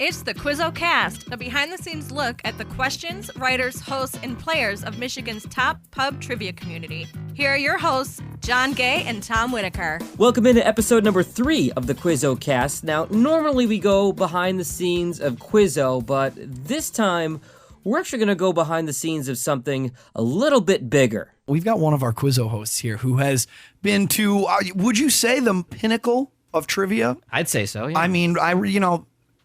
It's the Quizzo Cast, a behind-the-scenes look at the questions, writers, hosts, and players of Michigan's top pub trivia community. Here are your hosts, John Gay and Tom Whittaker. Welcome into episode number 3 of the Quizzo Cast. Now, normally we go behind the scenes of Quizzo, but this time we're actually going to go behind the scenes of something a little bit bigger. We've got one of our Quizzo hosts here who has been to, would you say, the pinnacle of trivia? I'd say so, yeah. I mean,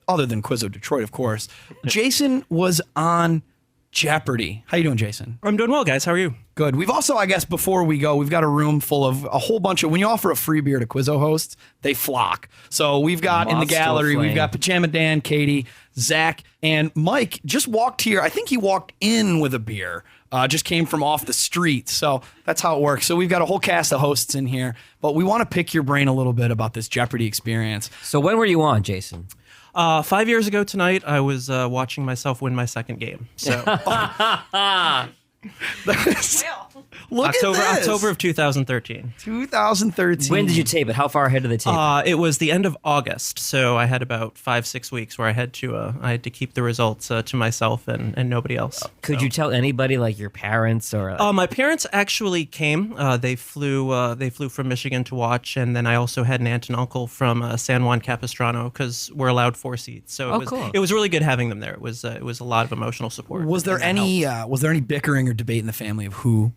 other than Quizzo Detroit, of course. Jason was on Jeopardy. How you doing, Jason? I'm doing well, guys. How are you? Good. We've also, I guess, before we go, we've got a room full of a whole bunch of, when you offer a free beer to Quizzo hosts, they flock. So we've got in the gallery, we've got Pajama Dan, Katie, Zach, and Mike just walked here. I think he walked in with a beer. Just came from off the street. So that's how it works. So we've got a whole cast of hosts in here, but we want to pick your brain a little bit about this Jeopardy experience. So when were you on, Jason? 5 years ago tonight, I was watching myself win my second game. So Look October at this. October of 2013. 2013. When did you tape it? How far ahead of the tape? It was the end of August, so I had about 5-6 weeks where I had to keep the results to myself and nobody else. Could you tell anybody, like your parents or? My parents actually came. They flew from Michigan to watch, and then I also had an aunt and uncle from San Juan Capistrano because we're allowed 4 seats. So cool. It was really good having them there. It was a lot of emotional support. Was there any bickering or debate in the family of who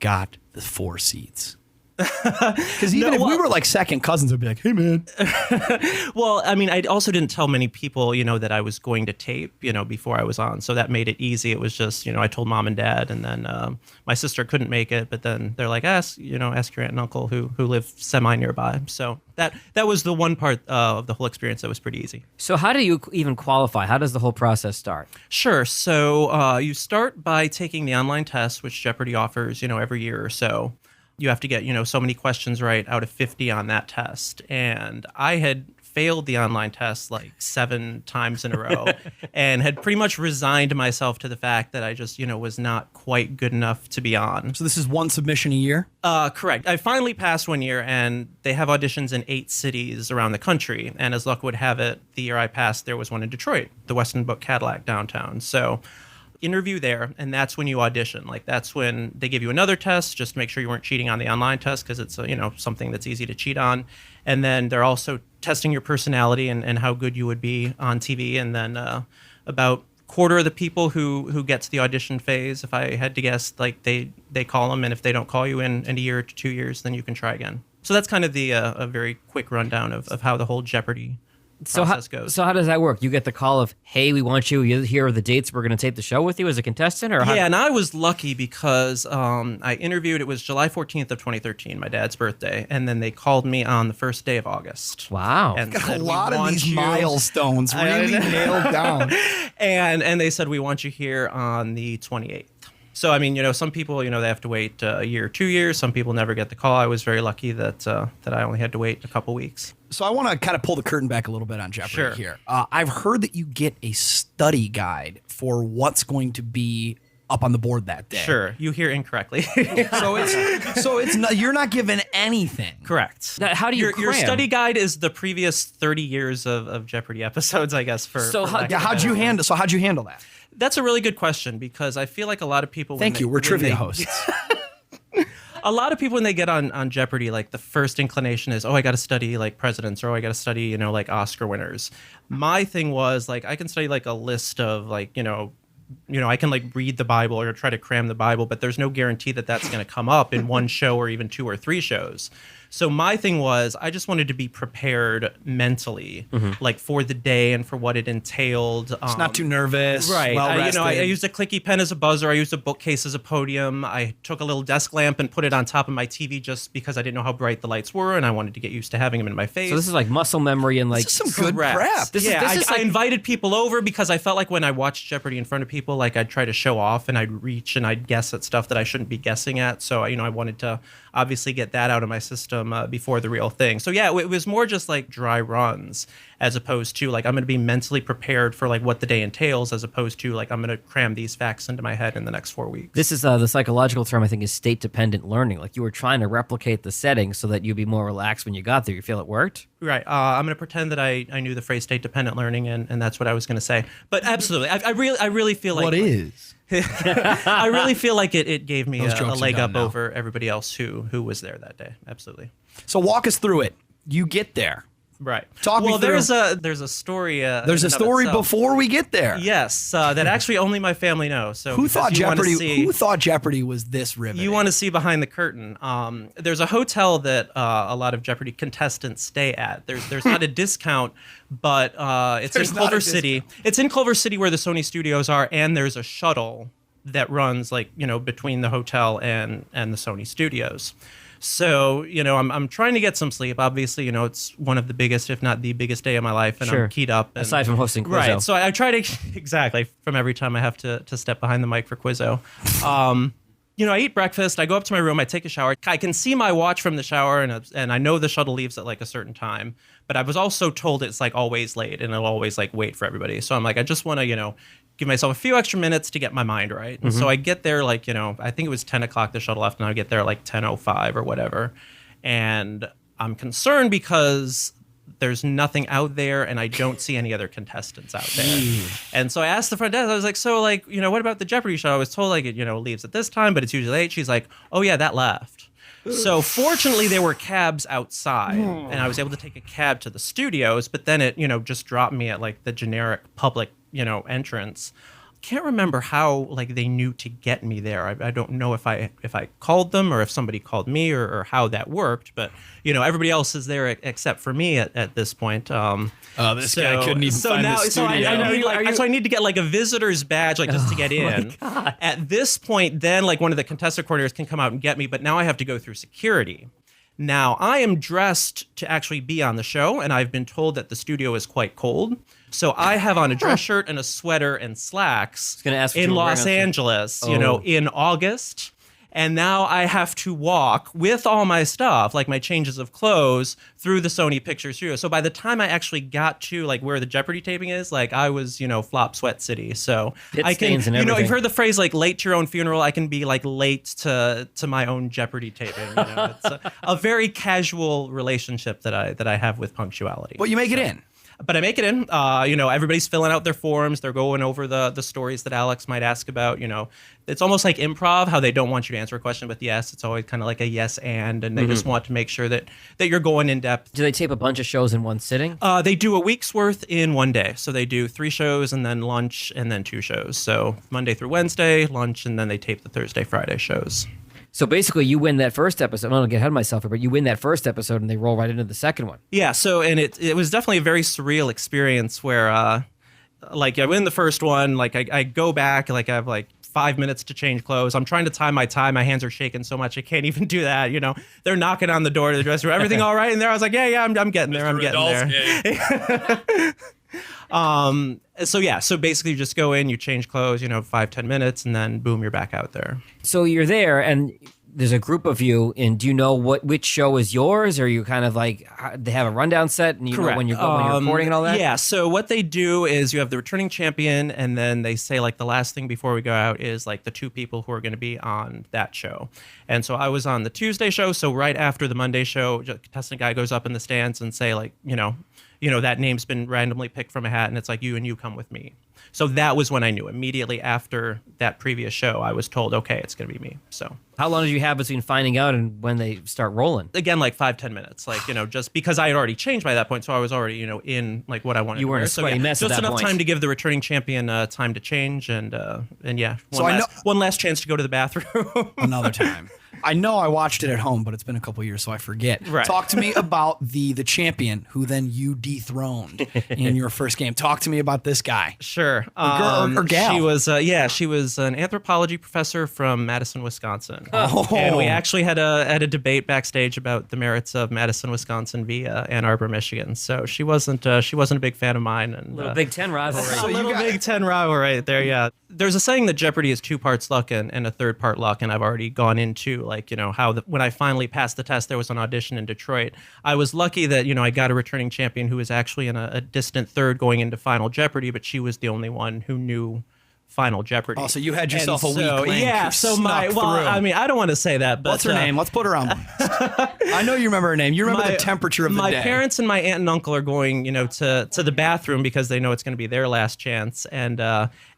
got the 4 seats? Because even if we were like second cousins, I'd be like, hey, man. Well, I mean, I also didn't tell many people, that I was going to tape, before I was on. So that made it easy. It was just, I told mom and dad, and then my sister couldn't make it. But then they're like, ask your aunt and uncle who live semi nearby. So that was the one part of the whole experience that was pretty easy. So how do you even qualify? How does the whole process start? Sure. So you start by taking the online test, which Jeopardy offers, every year or so. You have to get, so many questions right out of 50 on that test. And I had failed the online test like 7 times in a row and had pretty much resigned myself to the fact that I just, was not quite good enough to be on. So this is one submission a year? Correct. I finally passed one year, and they have auditions in 8 cities around the country. And as luck would have it, the year I passed, there was one in Detroit, the Weston Book Cadillac downtown. So interview there, and that's when you audition. Like, that's when they give you another test just to make sure you weren't cheating on the online test, because it's something that's easy to cheat on. And then they're also testing your personality and how good you would be on TV. And then about quarter of the people who get to the audition phase, if I had to guess, like they call them, and if they don't call you in a year to 2 years, then you can try again. So that's kind of the a very quick rundown of how the whole Jeopardy process goes. So how does that work? You get the call of, hey, we want you. Here are the dates. We're going to tape the show with you as a contestant? Or and I was lucky because I interviewed. It was July 14th of 2013, my dad's birthday. And then they called me on the first day of August. Wow. And Got said, a lot of these milestones really nailed down. And they said, we want you here on the 28th. So, I mean, some people, they have to wait a year or 2 years. Some people never get the call. I was very lucky that I only had to wait a couple weeks. So I want to kind of pull the curtain back a little bit on Jeopardy here. I've heard that you get a study guide for what's going to be up on the board that day. Sure, you hear incorrectly. So it's not, you're not given anything. Correct. Now, how do you your study guide is the previous 30 years of Jeopardy episodes, I guess. How'd you handle that? That's a really good question, because I feel like a lot of people. We're trivia hosts. A lot of people, when they get on Jeopardy, like the first inclination is, I got to study like presidents, or I got to study, like Oscar winners. My thing was like, I can study like a list of like, I can like read the Bible or try to cram the Bible, but there's no guarantee that that's going to come up in one show or even 2 or 3 shows. So my thing was, I just wanted to be prepared mentally, like for the day and for what it entailed. It's not too nervous. Right. Well-rested. I used a clicky pen as a buzzer. I used a bookcase as a podium. I took a little desk lamp and put it on top of my TV just because I didn't know how bright the lights were, and I wanted to get used to having them in my face. So this is like muscle memory and like this is some good prep. I invited people over because I felt like when I watched Jeopardy in front of people, like I'd try to show off and I'd reach and I'd guess at stuff that I shouldn't be guessing at. So, I wanted to obviously get that out of my system before the real thing. So yeah, it was more just like dry runs. as opposed to like I'm going to be mentally prepared for like what the day entails, as opposed to like I'm going to cram these facts into my head in the next 4 weeks. This is the psychological term, I think, is state-dependent learning. Like you were trying to replicate the setting so that you'd be more relaxed when you got there. You feel it worked? Right. I'm going to pretend that I knew the phrase state-dependent learning, and that's what I was going to say. But absolutely, I really feel like... What is? I really feel like it gave me a leg up over everybody else who was there that day. Absolutely. So walk us through it. You get there. Right. Talk me through. There's a story. There's a story before we get there. Yes, that actually only my family knows. So who thought Jeopardy was this riveting? You want to see behind the curtain? There's a hotel that a lot of Jeopardy contestants stay at. There's not a discount, but it's in Culver City. It's in Culver City where the Sony studios are, and there's a shuttle that runs between the hotel and the Sony studios. So, I'm trying to get some sleep. Obviously, it's one of the biggest, if not the biggest day of my life, and I'm keyed up. Aside from hosting Quizzo. Right. So I try to, exactly, from every time I have to step behind the mic for Quizzo. I eat breakfast, I go up to my room, I take a shower. I can see my watch from the shower, and I know the shuttle leaves at like a certain time. But I was also told it's like always late, and it'll always like wait for everybody. So I'm like, I just want to, give myself a few extra minutes to get my mind right. And so I get there I think it was 10 o'clock the shuttle left, and I get there like 10:05 or whatever. And I'm concerned because there's nothing out there, and I don't see any other contestants out there. And so I asked the front desk, I was like, so what about the Jeopardy show? I was told it leaves at this time, but it's usually late. She's like, oh yeah, that left. So fortunately there were cabs outside, and I was able to take a cab to the studios, but then it, just dropped me at like the generic public, entrance. Can't remember how they knew to get me there. I don't know if I called them or if somebody called me or how that worked, but everybody else is there except for me at this point. This guy couldn't even find the studio. So I need to get like a visitor's badge just to get in. At this point, then one of the contestant coordinators can come out and get me, but now I have to go through security. Now, I am dressed to actually be on the show, and I've been told that the studio is quite cold. So I have on a dress shirt and a sweater and slacks in Los Angeles, in August. And now I have to walk with all my stuff, like my changes of clothes, through the Sony Pictures studio. So by the time I actually got to where the Jeopardy taping is, I was, flop sweat city. So I can, you've heard the phrase late to your own funeral. I can be late to my own Jeopardy taping. It's a very casual relationship that I have with punctuality. But you make it in. But I make it in. Everybody's filling out their forms. They're going over the stories that Alex might ask about. It's almost like improv, how they don't want you to answer a question with yes. It's always kind of like a yes and they just want to make sure that you're going in depth. Do they tape a bunch of shows in one sitting? They do a week's worth in one day. So they do 3 shows and then lunch and then 2 shows. So Monday through Wednesday, lunch, and then they tape the Thursday, Friday shows. So basically, you win that first episode. I don't want to get ahead of myself here, but you win that first episode, and they roll right into the second one. Yeah. So, and it was definitely a very surreal experience where, I win the first one. I go back. I have 5 minutes to change clothes. I'm trying to time my tie. My hands are shaking so much I can't even do that. They're knocking on the door to the dressing room. Everything all right in there? I was like, yeah, I'm getting there. I'm getting there. So basically you just go in, you change clothes, 5-10 minutes, and then boom, you're back out there. So you're there, and there's a group of you, and do you know which show is yours, or are you kind of they have a rundown set, and you Correct. know when you're recording and all that? Yeah, so what they do is you have the returning champion, and then they say the last thing before we go out is the 2 people who are going to be on that show. And so I was on the Tuesday show, so right after the Monday show, the contestant guy goes up in the stands and say that name's been randomly picked from a hat, and it's you and you come with me. So that was when I knew. Immediately after that previous show, I was told, okay, it's going to be me. So how long did you have between finding out and when they start rolling? Again, 5-10 minutes, just because I had already changed by that point. So I was already, in what I wanted. You weren't to wear. a sweaty mess at that just enough point. time to give the returning champion time to change and one last chance to go to the bathroom. Another time. I know I watched it at home, but it's been a couple years, so I forget. Right. Talk to me about the champion who then you dethroned in your first game. Talk to me about this guy. Sure. Or gal. She was an anthropology professor from Madison, Wisconsin. Oh. And we actually had a debate backstage about the merits of Madison, Wisconsin via Ann Arbor, Michigan. So she wasn't a big fan of mine. And Little Big Ten rivalry. Big Ten rivalry right there, yeah. there's a saying that Jeopardy is 2 parts luck and a third part luck, and I've already gone into like, how when I finally passed the test, there was an audition in Detroit. I was lucky that, I got a returning champion who was actually in a distant third going into Final Jeopardy, but she was the only one who knew Final Jeopardy. Oh, so you had yourself a weak link. Yeah, so I don't want to say that, but what's her name? Let's put her on. I know you remember her name. You remember the temperature of the day. My parents and my aunt and uncle are going, to the bathroom because they know it's going to be their last chance. And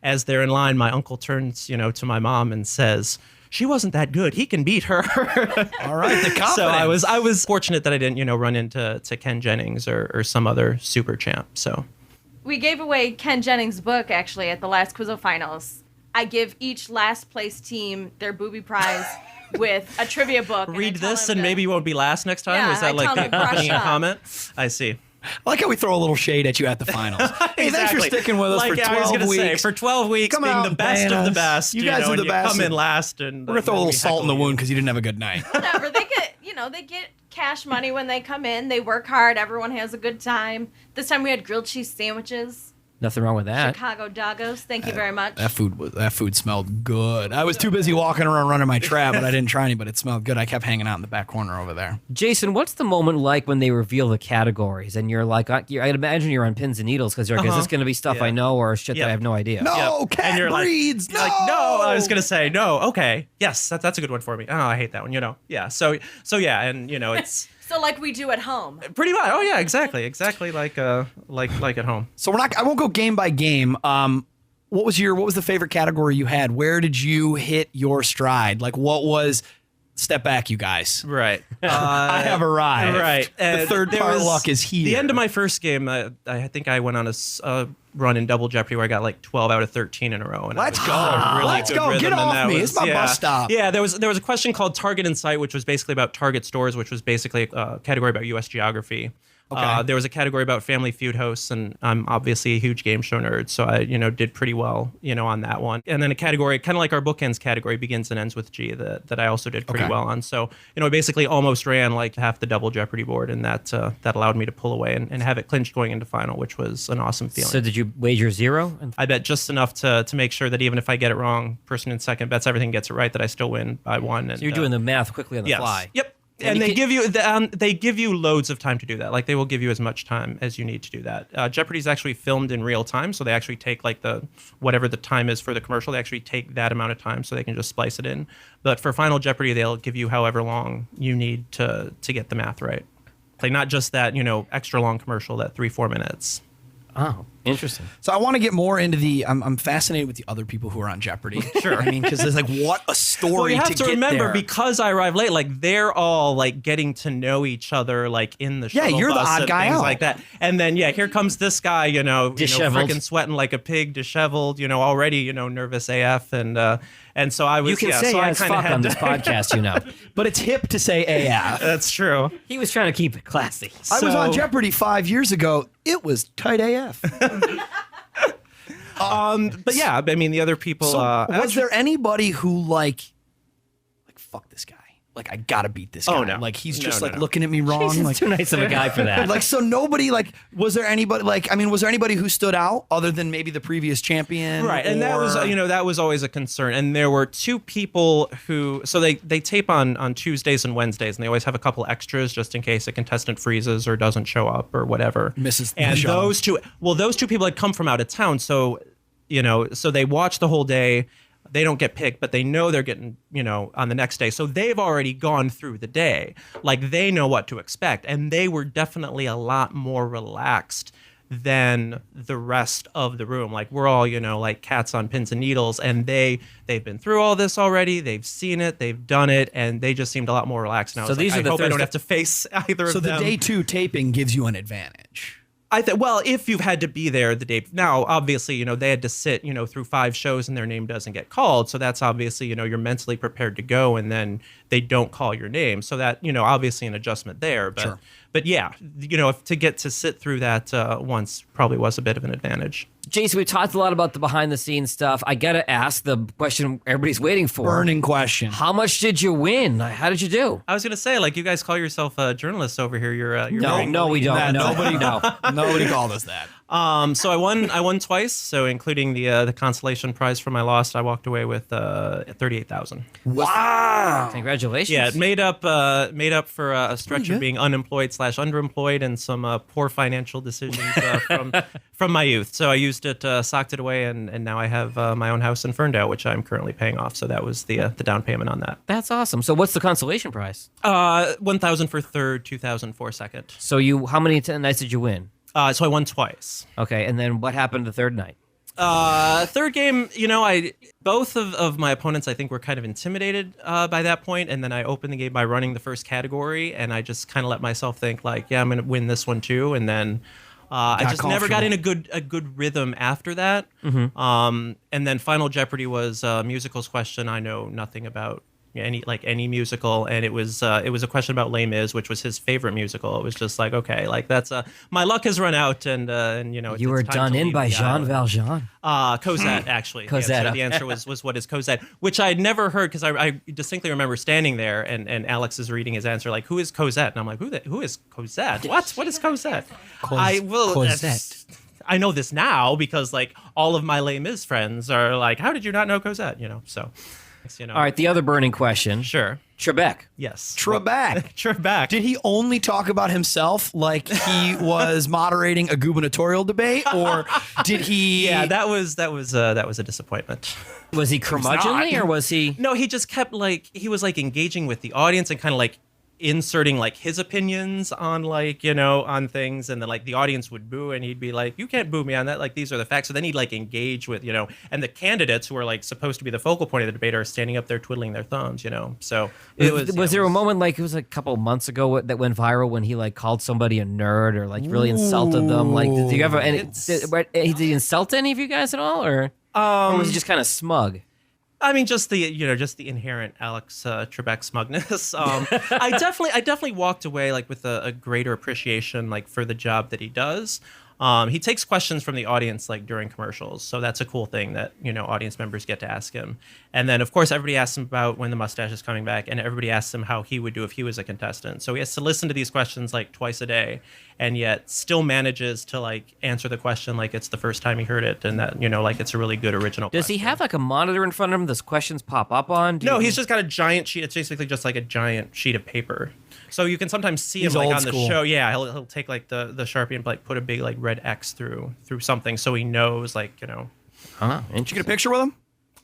as they're in line, my uncle turns, to my mom and says, "She wasn't that good. He can beat her." All right, the confidence. So I was fortunate that I didn't, run into Ken Jennings or some other super champ. So. We gave away Ken Jennings' book, actually, at the last Quizzo Finals. I give each last place team their booby prize with a trivia book. Read this and maybe you won't be last next time? Yeah, Was that like a comment? I see. I like how we throw a little shade at you at the finals. Hey, thanks for sticking with us for 12 I was gonna weeks. Say, for 12 weeks, being the best of the best. You guys are the best. Come in last. And we're going to throw a little salt in the wound because you didn't have a good night. Whatever. They get cash money when they come in. They work hard. Everyone has a good time. This time we had grilled cheese sandwiches. Nothing wrong with that. Chicago Doggos. Thank you very much. That food smelled good. I was too busy walking around running my trap, but I didn't try any, but it smelled good. I kept hanging out in the back corner over there. Jason, what's the moment like when they reveal the categories and you're like, I'd imagine you're on pins and needles because you're like, is this going to be stuff I know or shit that I have no idea? No, cat breeds. You're like, no. I was going to say, no, okay. Yes, that's a good one for me. Oh, I hate that one, Yeah, so yeah, and, it's... So like we do at home. Pretty much. Oh yeah, exactly like at home. So I won't go game by game. What was the favorite category you had? Where did you hit your stride? Like what was step back, you guys. Right. I have arrived. Right. The third part of luck is here. The end of my first game, I think I went on a run in Double Jeopardy where I got like 12 out of 13 in a row. And Let's go. Really Let's go. Get off me. It's my bus stop. Yeah, there was a question called Target and Site, which was basically about Target stores, which was basically a category about U.S. geography. Okay. There was a category about Family Feud hosts, and I'm obviously a huge game show nerd, so I, did pretty well, on that one. And then a category, kind of like our bookends category, begins and ends with G, that I also did pretty well on. So, I basically almost ran like half the Double Jeopardy board, and that allowed me to pull away and have it clinched going into final, which was an awesome feeling. So did you wager zero? I bet just enough to make sure that even if I get it wrong, person in second bets everything gets it right, that I still win by one. And, so you're doing the math quickly on the fly. Yep. And they give you loads of time to do that. Like they will give you as much time as you need to do that. Jeopardy's actually filmed in real time, so they actually take like whatever the time is for the commercial. They actually take that amount of time, so they can just splice it in. But for Final Jeopardy, they'll give you however long you need to get the math right. Like not just that extra long commercial, that 3-4 minutes. Oh, interesting. So I want to get more into I'm fascinated with the other people who are on Jeopardy. Sure. I mean, because there's like, what a story well, you have to to get remember, there. because I arrived late, like they're all like getting to know each other, like in the shuttle you're the bus odd and guy things out. like that. And then, here comes this guy, Disheveled. freaking sweating like a pig, disheveled, already, nervous AF. And so I was, you can say so as fuck on this podcast, But it's hip to say AF. That's true. He was trying to keep it classy. I was on Jeopardy 5 years ago. It was tight AF. But yeah, I mean, the other people. So was there anybody who like fuck this guy? Like I gotta beat this guy. Oh no! Like he's No, just no, like no. looking at me wrong. He's Like too nice of a guy for that. like so nobody like was there anybody was there anybody who stood out other than maybe the previous champion? Right, and that was that was always a concern. And there were two people who they tape on Tuesdays and Wednesdays, and they always have a couple extras just in case a contestant freezes or doesn't show up or whatever. Misses the and show. those two people had come from out of town, so so they watch the whole day. They don't get picked, but they know they're getting, on the next day. So they've already gone through the day. Like they know what to expect. And they were definitely a lot more relaxed than the rest of the room. Like we're all, like cats on pins and needles. And they've been through all this already. They've seen it. They've done it. And they just seemed a lot more relaxed. And I was these like, are the I hope I don't Thursday- have to face either of them. So the day 2 taping gives you an advantage. Well, if you've had to be there the day now, obviously, they had to sit, through 5 shows and their name doesn't get called. So that's obviously, you're mentally prepared to go and then they don't call your name. So that, obviously an adjustment there. But, Sure. But yeah, if to get to sit through that once probably was a bit of an advantage. Jason, we talked a lot about the behind the scenes stuff. I got to ask the question everybody's waiting for. Burning question. How much did you win? How did you do? I was going to say, like, you guys call yourself journalists over here. You're No, we don't. Nah, No, nobody no. Nobody called us that. So I won twice. So including the consolation prize for my loss, I walked away with $38,000. Wow! Congratulations. Yeah, it made up for a stretch of being unemployed / underemployed and some poor financial decisions from my youth. So I used it, socked it away, and now I have my own house in Ferndale, which I'm currently paying off. So that was the down payment on that. That's awesome. So what's the consolation prize? 1,000 for third, 2,000 for second. So how many nights did you win? So I won twice. Okay, and then what happened the third night? Third game, both of my opponents, I think, were kind of intimidated by that point, and then I opened the game by running the first category, and I just kind of let myself think like, yeah, I'm going to win this one too, and then I just never got in a good rhythm after that. Mm-hmm. And then Final Jeopardy was musicals question. I know nothing about any musical, and it was a question about Les Mis, which was his favorite musical. It was just like, okay, like that's my luck has run out, and you were done in by Jean Valjean. Cosette, actually. Cosette. The answer was what is Cosette, which I'd never heard, because I distinctly remember standing there and Alex is reading his answer like, who is Cosette? And I'm like, who is Cosette? What is Cosette? Cosette. I know this now because like all of my Les Mis friends are like, how did you not know Cosette? So. All right, the other burning question. Sure. Trebek. Yes. Trebek. Trebek. Did he only talk about himself like he was moderating a gubernatorial debate, or did he? Yeah, that was a disappointment. Was he curmudgeonly, or was he? No, he just kept he was engaging with the audience and kind of inserting his opinions on on things, and then the audience would boo and he'd be like, you can't boo me on that, these are the facts. So then he'd engage with and the candidates who are supposed to be the focal point of the debate are standing up there twiddling their thumbs, so it was there a moment it was a couple months ago that went viral when he called somebody a nerd or really insulted them? Did you ever did he insult any of you guys at all, or was he just kind of smug? I mean, just the inherent Alex Trebek smugness. I definitely walked away with a greater appreciation for the job that he does. He takes questions from the audience during commercials, so that's a cool thing that audience members get to ask him. And then of course everybody asks him about when the mustache is coming back, and everybody asks him how he would do if he was a contestant. So he has to listen to these questions twice a day, and yet still manages to answer the question like it's the first time he heard it, and that it's a really good original. Does question. he have a monitor in front of him? Does questions pop up on? No, he's just got a giant sheet. It's basically just a giant sheet of paper. So you can sometimes see him on the show. Yeah, he'll take the Sharpie and put a big red X through something, so he knows Did you get a picture with him?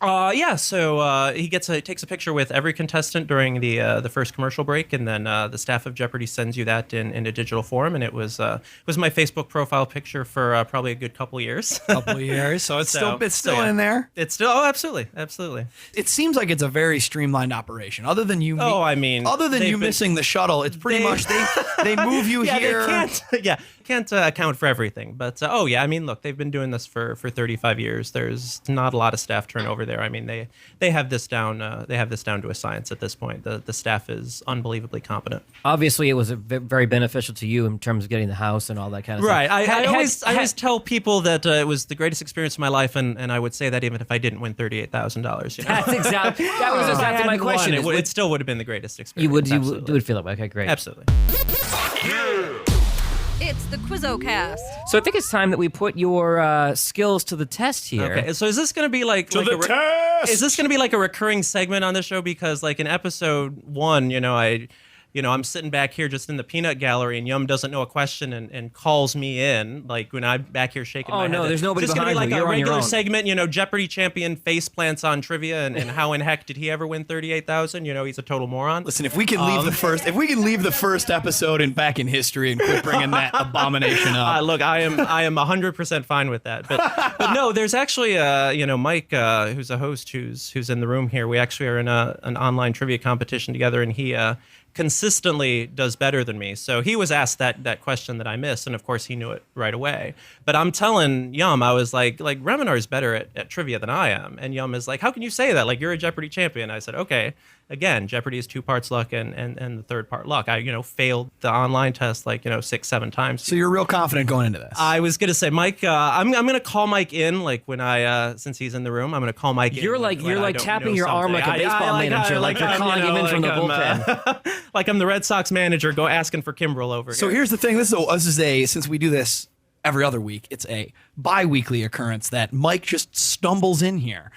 Yeah. So he takes a picture with every contestant during the first commercial break, and then the staff of Jeopardy sends you that in a digital form, and it was my Facebook profile picture for probably a good couple years. So it's still in there. It's still absolutely. It seems like it's a very streamlined operation. Other than you, missing the shuttle, it's pretty much they move you here. They can't account for everything, but I mean, look, they've been doing this for 35 years. There's not a lot of staff turnover there. I mean, they have this down. They have this down to a science at this point. The staff is unbelievably competent. Obviously, it was very beneficial to you in terms of getting the house and all that kind of stuff. Right. I always tell people that it was the greatest experience of my life, and I would say that even if I didn't win $38,000. That's exactly. That was exactly my question. It still would have been the greatest experience. You would feel that way. Okay, great. Absolutely. It's the Quizzo Cast. So I think it's time that we put your skills to the test here. Okay, so is this going to be is this going to be a recurring segment on the show? Because in episode 1, I'm sitting back here just in the peanut gallery, and Yum doesn't know a question and calls me in, when I'm back here shaking my head. Oh, no, there's nobody behind you. Is this going to be a regular segment, Jeopardy champion face plants on trivia, and how in heck did he ever win $38,000? He's a total moron. Listen, if we can leave the first episode and back in history and quit bringing that abomination up. Look, I am 100% fine with that. But no, there's actually Mike, who's a host who's in the room here. We actually are in an online trivia competition together, and he consistently does better than me. So he was asked that question that I missed, and of course he knew it right away. But I'm telling Yum, I was like Reminar is better at trivia than I am. And Yum is like, how can you say that? You're a Jeopardy champion. I said, okay. Again, Jeopardy is 2 parts luck and the third part luck. I failed the online test 6-7 times. So you're real confident going into this. I was gonna say, Mike. I'm gonna call Mike in when I since he's in the room. I'm gonna call Mike. You're in. You're tapping your arm like a baseball manager. You're calling him in from the bullpen. Like I'm the Red Sox manager asking for Kimbrel over here. So here's the thing. This is since we do this every other week. It's a bi-weekly occurrence that Mike just stumbles in here.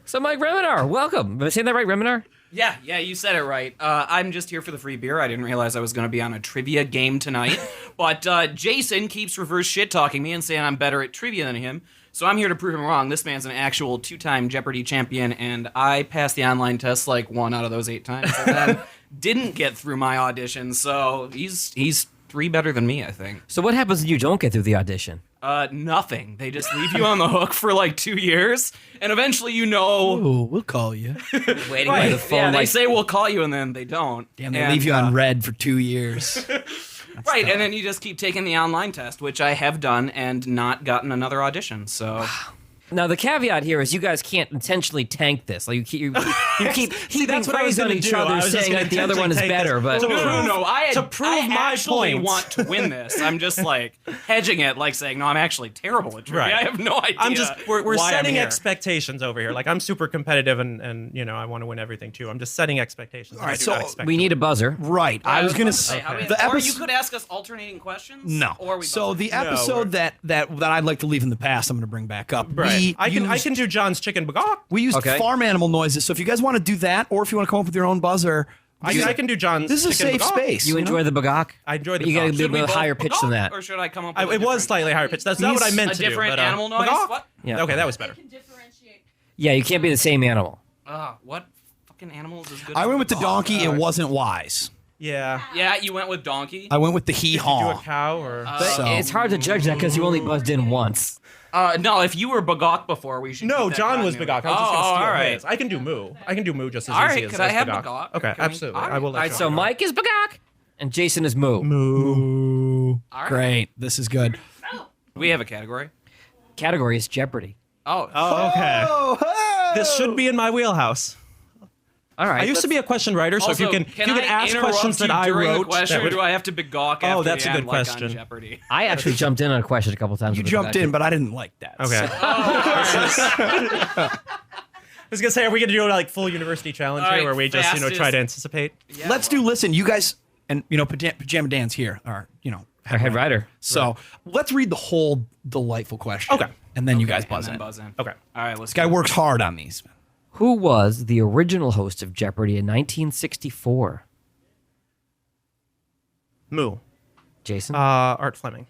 So Mike Reminar, welcome. Am I saying that right, Reminar? Yeah, you said it right. I'm just here for the free beer. I didn't realize I was going to be on a trivia game tonight. But Jason keeps reverse shit-talking me and saying I'm better at trivia than him. So I'm here to prove him wrong. This man's an actual 2-time Jeopardy champion, and I passed the online test like 1 out of those 8 times. And then didn't get through my audition, so he's 3 better than me, I think. So what happens when you don't get through the audition? Nothing. They just leave you on the hook for like 2 years, and eventually Oh, we'll call you. Waiting by the phone. Yeah, they like, say we'll call you, and then they don't. Damn, they leave you on red for 2 years. Right, and then you just keep taking the online test, which I have done and not gotten another audition. So now the caveat here is you guys can't intentionally tank this. Like you keep heaping that's what I was praise on gonna each do. I other, was just saying gonna that the other one is intentionally better. take But this. no, To prove I my actually point. want to win this. I'm just like hedging it, like saying, no, I'm actually terrible at trivia. Right. I have no idea. We're why I'm setting here. expectations over here. Like I'm super competitive and I want to win everything too. I'm just setting expectations. All right, I do so not expect we to need a buzzer. Right. I was going to say, How do the or you episode... could ask us alternating questions. No. Or we So both. the episode that I'd like to leave in the past, I'm going to bring back up. Right. I used- can do John's chicken bagok. We used Okay. farm animal noises, so if you guys want to do that, or if you want to come up with your own buzzer, I can do John's. this is a chicken safe bagok. space. You enjoy the bagok? I enjoy the You got to bagok. be a Should we little both higher pitch bagok, than that. Or should I come up with It was slightly higher pitched. That's not what I meant a to do. different but, animal noise? bagok? What? Yeah. Okay, that was better. Yeah, you can't be the same animal. What fucking animals is good? I as went with the bagok? donkey. It wasn't wise. Yeah. Yeah, you went with donkey. I went with the Did you do a hee-haw. cow or? But So- it's hard to judge that because you only buzzed in once. No, if you were bagok before, we should. No, keep that John was continuity. bagok. I was just gonna steal all right. his. I can do moo. I can do moo just as All easy right, as could I have bagok. bagok? Okay, Can we- absolutely. all I will right. let All you right, so know. Mike is bagok and Jason is moo. Ooh. All right. Great. This is good. We have a category. Category is Jeopardy. Oh, Oh, okay. Oh, This should be in my wheelhouse. All right. I used to be a question writer, so also, if you can I ask interrupt questions you that I during the wrote, question, that would- or do I have to bagok Oh, after that's the a end, good like on question. Jeopardy? I actually jumped in on a question a couple times. You with the jumped bagok. in, but I didn't like that. Okay. I was gonna say, are we gonna do like full university challenge All here, right, where we just fastest. try to anticipate? Yeah, Let's do, listen, you guys, and Pajama Dan's here, are, Our head writer. So let's read the whole delightful question. Okay. And then you Okay, guys and buzz then in. buzz in. Okay. All right, let's This guy works hard on these. Who was the original host of Jeopardy in 1964? Moo. Jason? Art Fleming.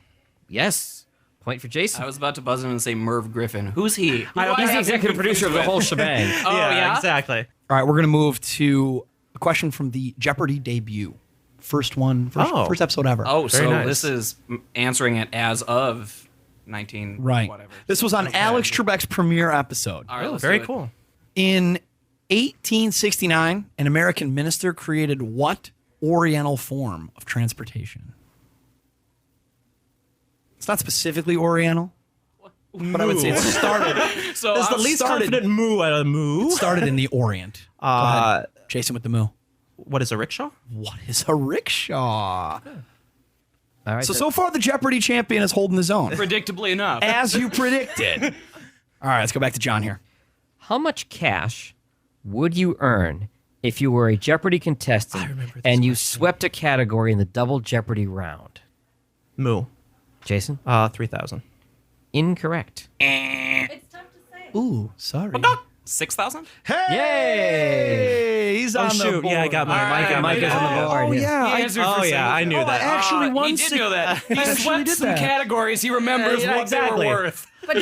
Yes. Point for Jason. I was about to buzz in and say Merv Griffin. Who's he? Who do I He's the have executive him producer of the confused whole with? shebang. Oh, yeah? exactly. All right, we're going to move to a question from the Jeopardy debut. First episode ever. Oh, so Very nice. this is answering it as of 19 right. whatever. This was on Alex Trebek's premiere episode. All right, let's Very do it. cool. In 1869, an American minister created what Oriental form of transportation? It's not specifically Oriental, but I would say it started. So Is the I'm least started- confident moo at a moo? started in the Orient. Go ahead. Jason with the moo. What is a rickshaw? What is a rickshaw? All right. So far, the Jeopardy champion is holding his own, predictably enough. as you predicted. All right, let's go back to John here. How much cash would you earn if you were a Jeopardy contestant and you swept a category in the double Jeopardy round? Moo. Jason? 3,000. Incorrect. It's tough to say. Ooh, sorry. 6,000? Hey, he's Oh on the shoot! board. Yeah, I got mine. Mike is on the board. Oh, yeah. He answered for I knew that. actually won he did know that. He actually swept did some that. categories. He remembers Yeah, what exactly. they were worth. But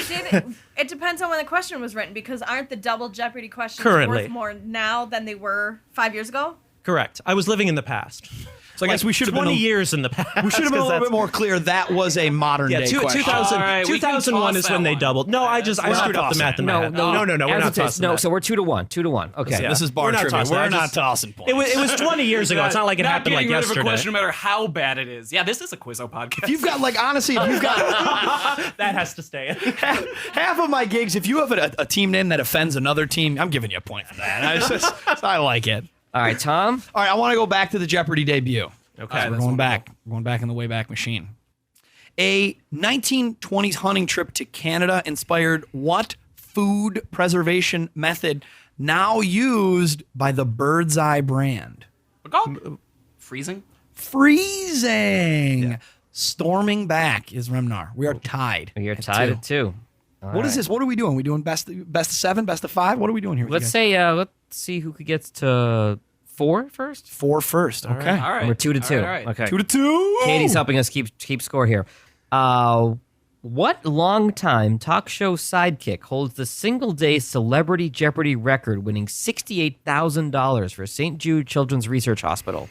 it depends on when the question was written, because aren't the double Jeopardy questions Currently. worth more now than they were 5 years ago? Correct. I was living in the past. So I guess we should have 20 been years in the past. we should have been a 'cause little that's- bit more clear. That was a modern Yeah, day question. 2000, All right, we can 2001 toss is when that they one. doubled. No, I We're not screwed up the tossing math. it. No, we're As not it is, tossing no, that. so we're 2-1. 2-1. Okay. Yeah. This is bar We're not trivia. tossing. We're I not just- tossing points. It was 20 years ago. It's not like it happened like getting rid of a yesterday. question, no matter how bad it is. Yeah, this is a Quizzo podcast. If you've got, like, honestly, if you've got That has to stay in. half of my gigs, if you have a team name that offends another team, I'm giving you a point for that. I like it. All right, Tom. All right, I want to go back to the Jeopardy debut. Okay. We're going back. We're going back in the Wayback Machine. A 1920s hunting trip to Canada inspired what food preservation method now used by the Bird's Eye brand? Freezing? Freezing. Storming back is Remnar. We are tied. You're tied at 2. What is this? What are we doing? We doing best of 7, best of 5? What are we doing here? Let's see who gets to 4 first. 4 first. Okay. All right. We're 2-2. All right. Okay. 2-2. Katie's helping us keep score here. What longtime talk show sidekick holds the single-day Celebrity Jeopardy record, winning $68,000 for St. Jude Children's Research Hospital?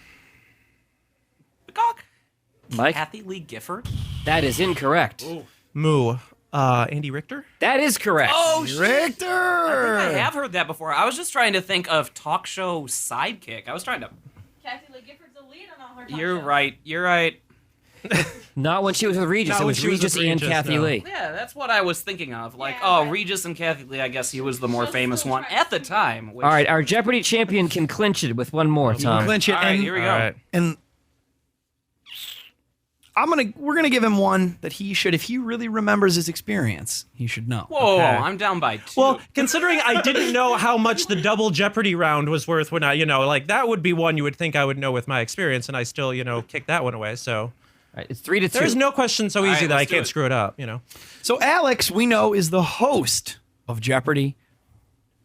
Mike? Kathy Lee Gifford? That is incorrect. Moo. Andy Richter? That is correct. Oh, Richter. I think I have heard that before. I was just trying to think of talk show sidekick. I was trying to... Kathy Lee Gifford's the lead on all her You're right. Not when she was with Regis. Not It when was she was Regis with and Regis, Kathy no. Lee. Yeah, that's what I was thinking of. Like, Yeah, right. Regis and Kathy Lee, I guess he was the more famous one at the time. Which... All right, our Jeopardy champion can clinch it with one more, Tom. Clinch it. All right, and, here we go. All right. And we're gonna give him one that he should, if he really remembers his experience, he should know. Whoa, Okay. I'm down by 2. Well, considering I didn't know how much the double Jeopardy round was worth when I, like that would be one you would think I would know with my experience, and I still, kicked that one away. So All right, it's 3-2. there's no question so easy right, that I let's do can't it. screw it up, So Alex, we know, is the host of Jeopardy.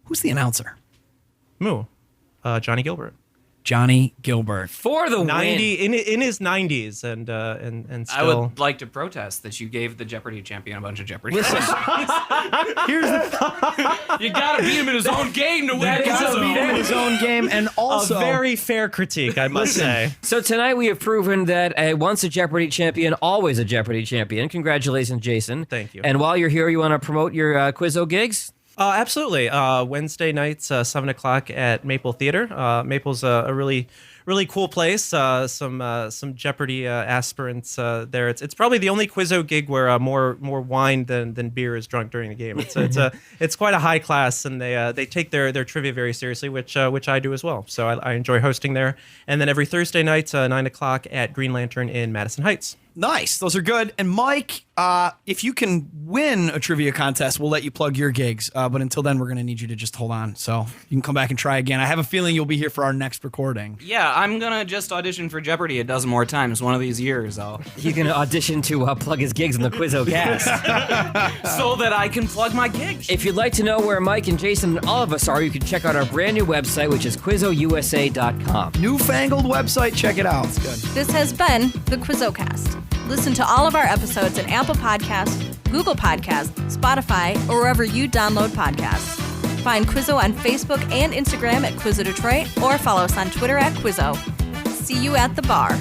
Who's the announcer? Moo. Johnny Gilbert. Johnny Gilbert. For the 90 win. in his 90s and I still would like to protest that you gave the Jeopardy champion a bunch of Jeopardy. Here's You gotta beat him in his own game to win that it. is in his own game, and also a very fair critique, I must say. So tonight we have proven that once a Jeopardy champion, always a Jeopardy champion. Congratulations, Jason. Thank you. And while you're here, you want to promote your Quizzo gigs? Absolutely. Wednesday nights, 7 o'clock at Maple Theater. Maple's a really, really cool place. Some Jeopardy aspirants there. It's probably the only Quizzo gig where more wine than beer is drunk during the game. It's quite a high class, and they take their trivia very seriously, which I do as well. So I enjoy hosting there. And then every Thursday night, 9 o'clock at Green Lantern in Madison Heights. nice. Those are good. And Mike, if you can win a trivia contest, we'll let you plug your gigs. But until then, we're going to need you to just hold on. So you can come back and try again. I have a feeling you'll be here for our next recording. Yeah, I'm gonna just audition for Jeopardy a dozen more times one of these years, He's going to audition to plug his gigs in the Quizzo Cast. so that I can plug my gigs. If you'd like to know where Mike and Jason and all of us are, you can check out our brand new website, which is QuizzoUSA.com. Newfangled website. Check it out. It's good. This has been the Quizzo Cast. Listen to all of our episodes in Apple Podcasts, Google Podcasts, Spotify, or wherever you download podcasts. Find Quizzo on Facebook and Instagram at Quizzo Detroit, or follow us on Twitter at Quizzo. See you at the bar.